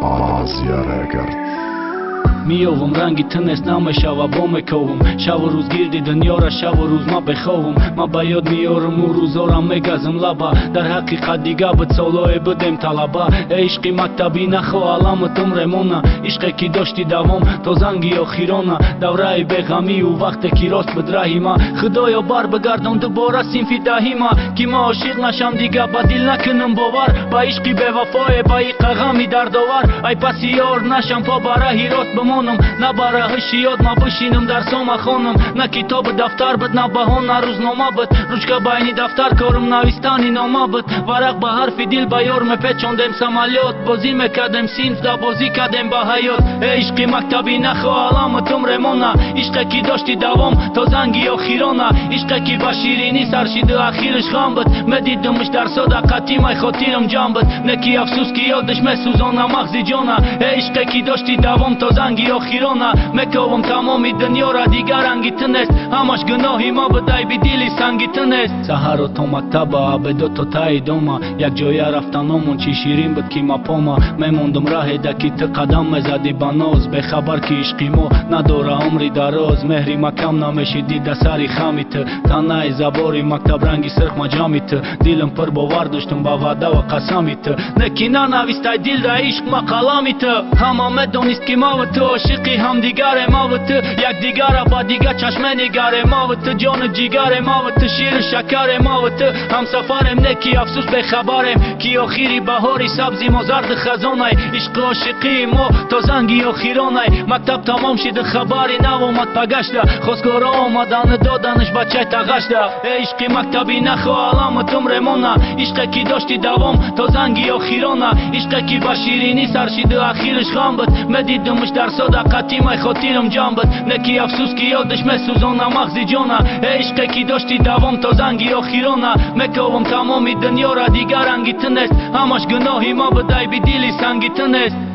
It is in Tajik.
Azia Record. Միովում ռանգի տնես նամը շավա բոմ է քովում Շավ ու ռուզ գիրդի դնյորա շավ ու ռուզ մա բեխովում Մա բայոդ միորում ու ռուզ օրա մեգազմ լաբա Դար հակի խադիգա բծոլո է բդեմ թալաբա Է իշկի մակտաբի նախո ալամը տմրեմոնա Իշկեքի դոշտի դավում տոզանգի օխիրոնա Դավրայի բեղամի ու վաղտ է կիրոստ բդրա հիմա Խդոյո բար բգարդոն դբորա սինֆիտա հիմա Կիմա օշիղնա շամդիգա բադիլնա կնում բովար Բա իշկի բևաֆո է բայի қաղամի դարդովար Այ պասի օր նա շամփո բարա հիրոտ բմոնում Na bara hëshiot ma bëshinëm darso ma khonëm Na kitobë daftar bët na bahon na ruz no ma bët Ruçka bajni daftar korëm na vistani no ma bët Varak bahar fidil bajor me peçon dem samaliot Bozi me kadem sinf da bozi kadem bahayot E ishqi maktabi na kho alamı tëmremona Ishqe ki doshti davom to zangi o khirona Ishqe ki bashirini sarshidi akhirish khambët Me dit dëmësh darso da katimaj khotirëm gjambët Ne ki afsus ki jo dëshme suzona maghzi gjona E ishqe ki doshti davom to zangi o khirona Me kovëm tamomi dënjora digarangi tënes Hamash gënohi ma bëdaj bidili sangi tënes Saharo to maktaba abedo to taj doma Jak gjoja raftanomon që shirin bët kima poma Me mundëm rahe da ki të kadam me zadi banoz Be khabar ki ishqimo na dora umri daroz Mehri ma kam na me shidi dasari khamit Tana e zabori maktab rangi sërk ma gjamit Dilëm për bovar dështëm bavada wa kasamit Ne kina na vistaj dil da ishq ma kalamit Hama me donist kimavë të Shiki ham digare mavë të Jak digara ba diga qashmeni gare mavë të Gjonë gjigare mavë të Shirë shakare mavë të Ham safarem ne ki afsus be khabarem Ki o khiri bahori sabzi mozar dë khazonaj Ishqë o shiki mo to zangi o khironaj Maktab tamam shi dë khabari navo mat pagashda Khoskoro o madanı dodanış baqaj ta gashda E ishqi maktabi na kho alamı tëmremona Ishqe ki doshti davom to zangi o khirona Ishqe ki bashirini sarshi dë akhirish khambët Me dit dëmësh darso da katimaj khotirëm gjambët Ne ki afsus ki jo dëshme suzona maghzi gjona E ishqe ki doshti davom to zangi o khirona Me kovëm tamomi dënjora digarangi tënes Hamash gënohi ma bëdaj bidili sangi tënes